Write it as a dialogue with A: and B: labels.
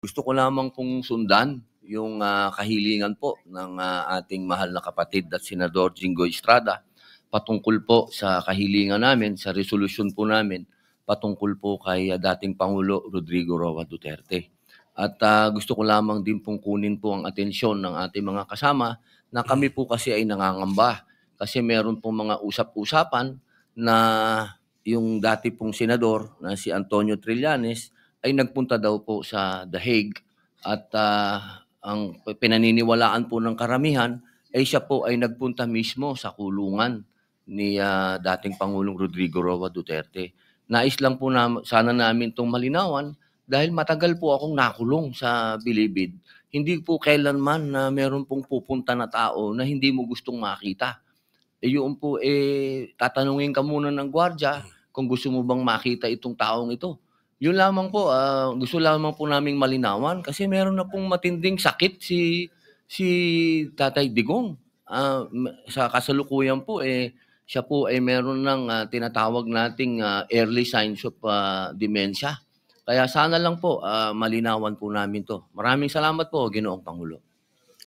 A: Gusto ko lamang pong sundan yung, kahilingan po ng, ating mahal na kapatid at Senador Jinggoy Estrada patungkol po sa kahilingan namin, sa resolusyon po namin patungkol po kay, dating Pangulo Rodrigo Roa Duterte. At, gusto ko lamang din pong kunin po ang atensyon ng ating mga kasama na kami po kasi ay nangangamba kasi meron pong mga usap-usapan na yung dati pong senador na si Antonio Trillanes ay nagpunta daw po sa The Hague at, ang pinaniniwalaan po ng karamihan ay siya po ay nagpunta mismo sa kulungan ni, dating Pangulong Rodrigo Roa Duterte. Nais lang po sana namin 'tong malinawan dahil matagal po akong nakulong sa bilibid. Hindi po kailanman na meron pong pupunta na tao na hindi mo gustong makita. Yun po, tatanungin ka muna ng gwardiya kung gusto mo bang makita itong taong ito. Yun lamang po, gusto lamang po naming malinawan kasi meron na pong matinding sakit si Tatay Digong. Sa kasalukuyan po, siya po ay meron ng, tinatawag nating, early signs of, dementia. Kaya sana lang po, malinawan po namin 'to. Maraming salamat po, Ginoong Pangulo.